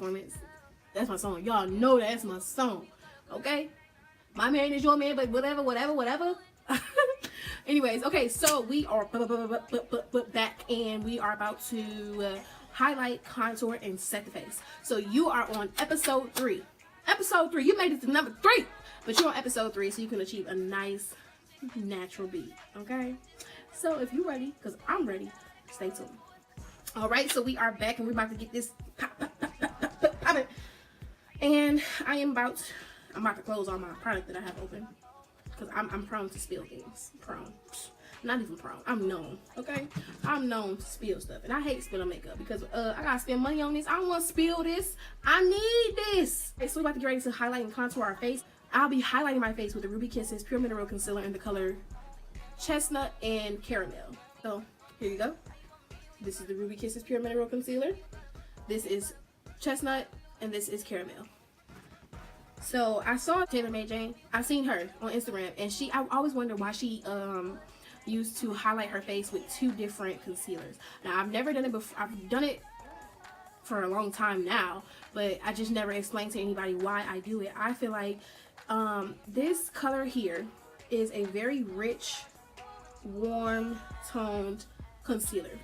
Performance. That's my song. Y'all know that's my song. Okay? My man is your man, but whatever. Anyways, okay, so we are back, and we are about to highlight, contour, and set the face. So you are on episode 3. Episode 3. You made it to number 3, but you're on episode 3, so you can achieve a nice natural beat. Okay? So if you're ready, because I'm ready, stay tuned. All right, so we are back, and we're about to get this popping. And I'm about to close all my product that I have open, because I'm prone to spill things. Not even prone. I'm known. Okay, I'm known to spill stuff, and I hate spilling makeup because I gotta spend money on this. I don't want to spill this. I need this. Okay, so we're about to get ready to highlight and contour our face. I'll be highlighting my face with the Ruby Kisses Pure Mineral Concealer in the color Chestnut and Caramel. So here you go. This is the Ruby Kisses Pure Mineral Concealer. This is Chestnut, and this is Caramel. So I saw Taylor Made Jane. I've seen her on Instagram, and I always wondered why she used to highlight her face with 2 different concealers. Now I've never done it before. I've done it for a long time now, but I just never explained to anybody why I do it. I feel like this color here is a very rich, warm toned concealer.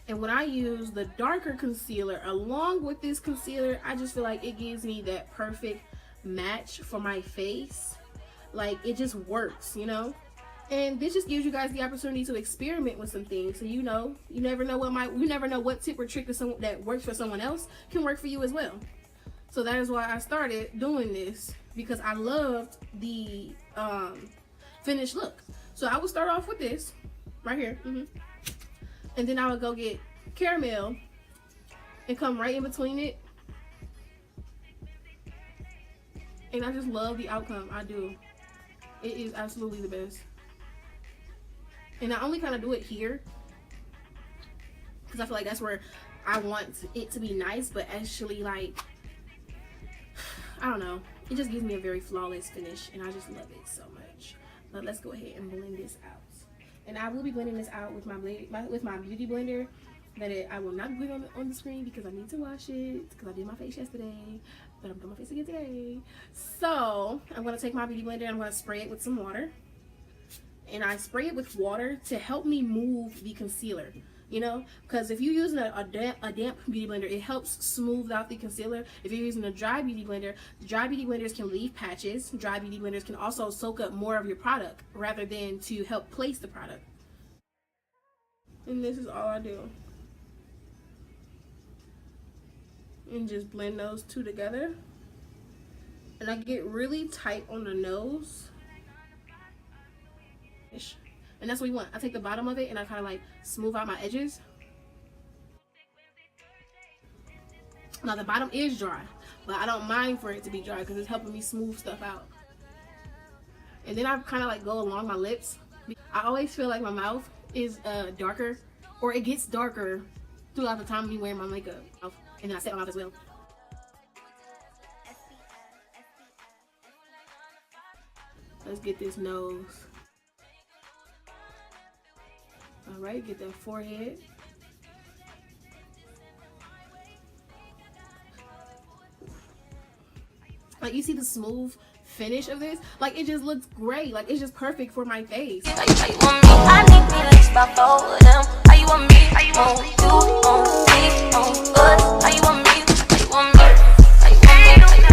And when I use the darker concealer along with this concealer, I just feel like it gives me that perfect match for my face. Like, it just works, you know? And this just gives you guys the opportunity to experiment with some things. So, you know, you never know what tip or trick that works for someone else can work for you as well. So that is why I started doing this, because I loved the finished look. So I would start off with this right here. And then I would go get Caramel and come right in between it. And I just love the outcome. I do. It is absolutely the best. And I only kind of do it here because I feel like that's where I want it to be nice, but actually, like, I don't know. It just gives me a very flawless finish, and I just love it so much. But let's go ahead and blend this out. And I will be blending this out with my beauty blender. I will not be on the screen because I need to wash it, because I did my face yesterday, but I'm doing my face again today. So I'm going to take my beauty blender and I'm going to spray it with some water. And I spray it with water to help me move the concealer, you know, because if you're using a damp beauty blender, it helps smooth out the concealer. If you're using a dry beauty blender, dry beauty blenders can leave patches. Dry beauty blenders can also soak up more of your product rather than to help place the product. And this is all I do. And just blend those 2 together. And I get really tight on the nose. And that's what you want. I take the bottom of it and I kind of like smooth out my edges. Now the bottom is dry, but I don't mind for it to be dry because it's helping me smooth stuff out. And then I kind of like go along my lips. I always feel like my mouth is darker, or it gets darker throughout the time of me wearing my makeup. And then I set my mouth as well. Let's get this nose. Alright, get that forehead. Like, you see the smooth finish of this? Like, it just looks great. Like, it's just perfect for my face. How you want me? I need me to stop all of them. How you want me? How you want me? How you want me? How you want me?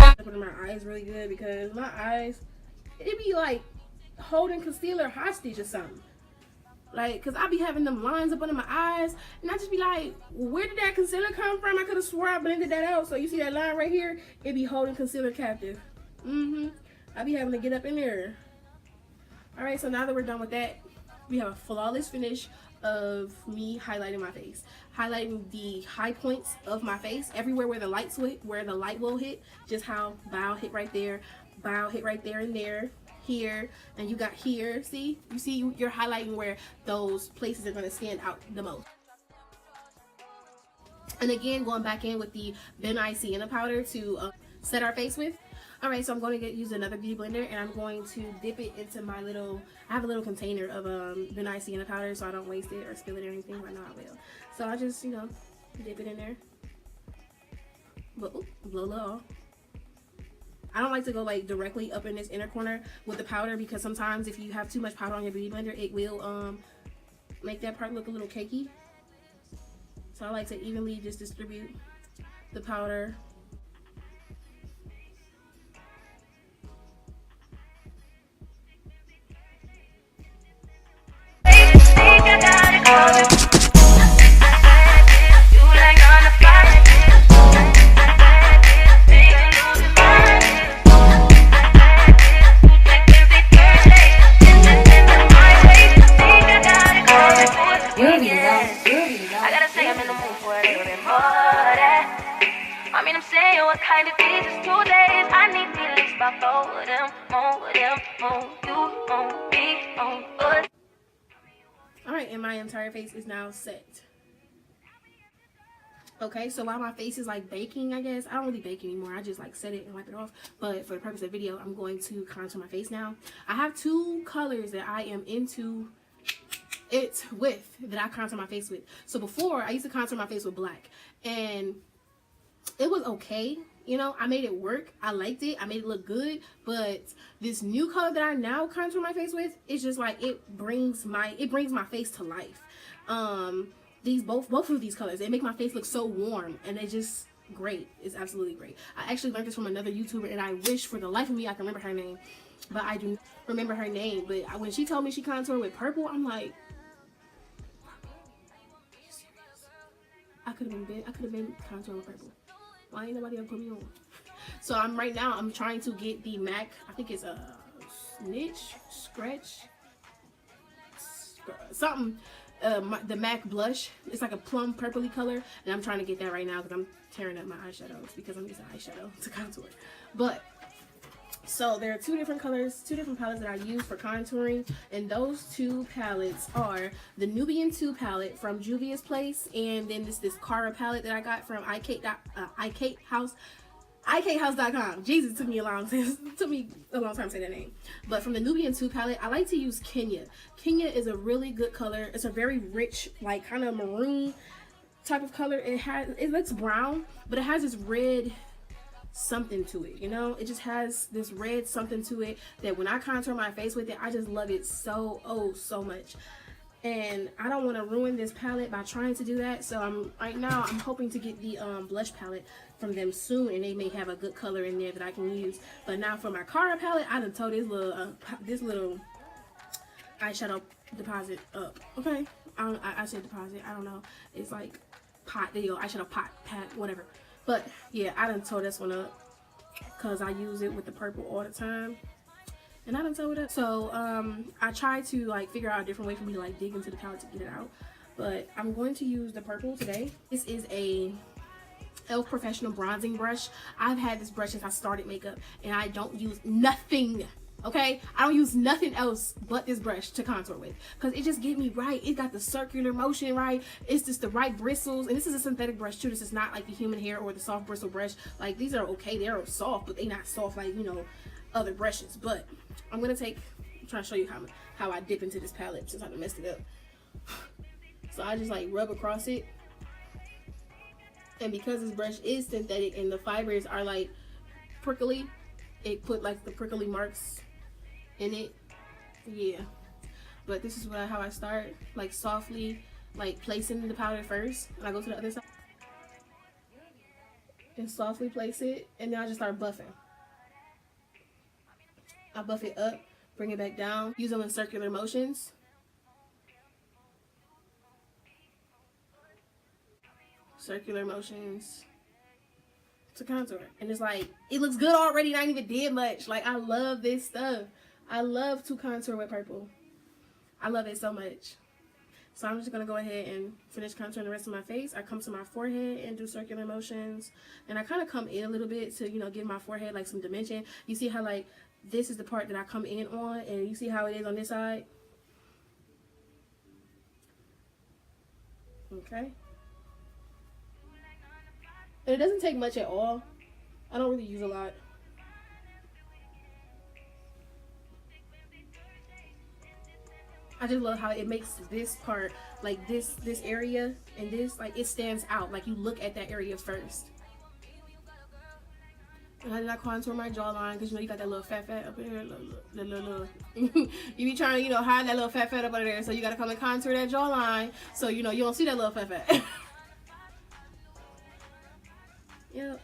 I put in my eyes really good because my eyes, it be like holding concealer hostage or something. Like, cause I be having them lines up under my eyes, and I just be like, where did that concealer come from? I could have swore I blended that out. So you see that line right here? It be holding concealer captive. I be having to get up in there. All right, so now that we're done with that, we have a flawless finish of me highlighting my face, highlighting the high points of my face, everywhere where the light will hit. Just how bow hit right there, bow hit right there and there. Here, and you got here. See, you're highlighting where those places are going to stand out the most. And again, going back in with the Ben Nye Sienna powder to set our face with. All right, so I'm going to use another beauty blender, and I'm going to dip it into my I have a little container of Ben Nye Sienna powder, so I don't waste it or spill it or anything. Right now I will. So I just, dip it in there. But ooh, blow it off. I don't like to go like directly up in this inner corner with the powder, because sometimes if you have too much powder on your beauty blender, it will make that part look a little cakey. So I like to evenly just distribute the powder. Alright, and my entire face is now set. Okay, so while my face is like baking, I guess, I don't really bake anymore. I just like set it and wipe it off. But for the purpose of the video, I'm going to contour my face now. I have two colors that I am into it with, that I contour my face with. So before, I used to contour my face with black, and it was okay. You know, I made it work. I liked it. I made it look good. But this new color that I now contour my face with, it's just like it brings my face to life. Both of these colors, they make my face look so warm, and they're just great. It's absolutely great. I actually learned this from another YouTuber, and I wish for the life of me I can remember her name, but I do remember her name. But when she told me she contoured with purple, I'm like, purple? Are you serious? I could have been contouring with purple. Why ain't nobody ever put me on? So I'm trying to get the MAC, I think it's a something, the MAC blush. It's like a plum purpley color, and I'm trying to get that right now because I'm tearing up my eyeshadows because I'm using eyeshadow to contour. But so there are two different colors, two different palettes that I use for contouring, and those two palettes are the Nubian 2 palette from Juvia's Place, and then this Cara palette that I got from IKHouse.com. Jesus, it took me a long time to say that name. But from the Nubian 2 palette, I like to use Kenya. Kenya is a really good color. It's a very rich, like kind of maroon type of color. It looks brown, but it has this red something to it, you know. It just has this red something to it that when I contour my face with it, I just love it so much. And I don't want to ruin this palette by trying to do that, so right now I'm hoping to get the blush palette from them soon, and they may have a good color in there that I can use. But now for my Cara palette, I done tore this little eyeshadow deposit up. Okay, I said deposit, I don't know, it's like pot, there you go, eyeshadow pot, whatever. But yeah, I done tore this one up because I use it with the purple all the time, and I done tore it up. So I tried to like figure out a different way for me to like dig into the palette to get it out, but I'm going to use the purple today. This is a e.l.f. Professional bronzing brush. I've had this brush since I started makeup, and I don't use nothing. Okay, I don't use nothing else but this brush to contour with, because it just get me right. It got the circular motion right. It's just the right bristles, and this is a synthetic brush too. This is not like the human hair or the soft bristle brush. Like, these are okay, they're soft, but they not soft like, you know, other brushes. But I'm trying to show you how I dip into this palette since I done messed it up. So I just like rub across it, and because this brush is synthetic and the fibers are like prickly, it put like the prickly marks in it. Yeah, but this is how I start, like softly like placing the powder first, and I go to the other side and softly place it, and then I just start buffing. I buff it up, bring it back down, use them in circular motions. Circular motions to contour, and it's like, it looks good already, and I ain't even did much. Like, I love this stuff. I love to contour with purple. I love it so much. So I'm just gonna go ahead and finish contouring the rest of my face. I come to my forehead and do circular motions, and I kind of come in a little bit to, you know, give my forehead like some dimension. You see how like this is the part that I come in on, and you see how it is on this side. Okay. And it doesn't take much at all. I don't really use a lot. I just love how it makes this part, like this area and this, like it stands out. Like you look at that area first. And I did not contour my jawline because, you know, you got that little fat up in here. Little. You be trying to, you know, hide that little fat up under there. So you got to come and contour that jawline so, you know, you don't see that little fat. Yep.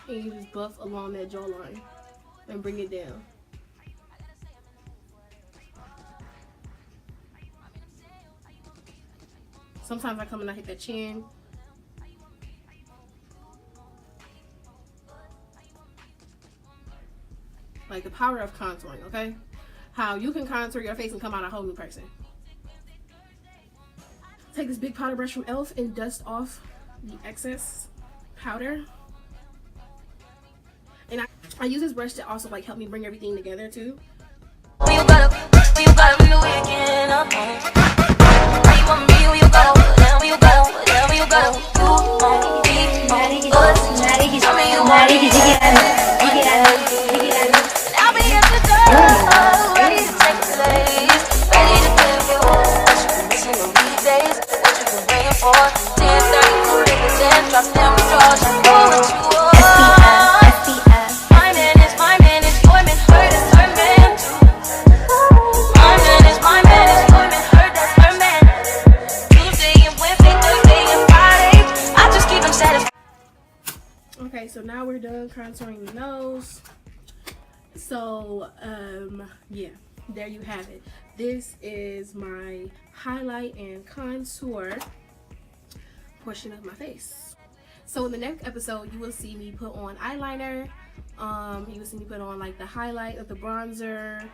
And you just buff along that jawline and bring it down. Sometimes I come and I hit that chin. Like the power of contouring, okay? How you can contour your face and come out a whole new person. Take this big powder brush from e.l.f. and dust off the excess powder. And I use this brush to also like help me bring everything together too. Okay, so now we're done contouring the nose. So, yeah, there you have it. This is my highlight and contour portion of my face. So in the next episode, you will see me put on eyeliner. You will see me put on like the highlight of the bronzer,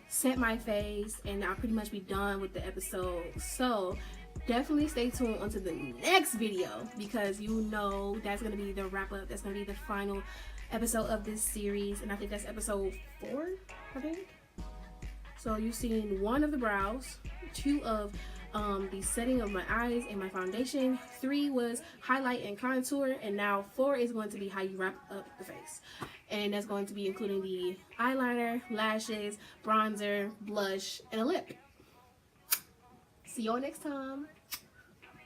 set my face, and I'll pretty much be done with the episode. So definitely stay tuned onto the next video because you know that's going to be the wrap up. That's going to be the final episode of this series, and I think that's episode 4, I think. So you've seen 1 of the brows, 2 of the setting of my eyes and my foundation, 3 was highlight and contour, and now 4 is going to be how you wrap up the face. And that's going to be including the eyeliner, lashes, bronzer, blush, and a lip. See y'all next time.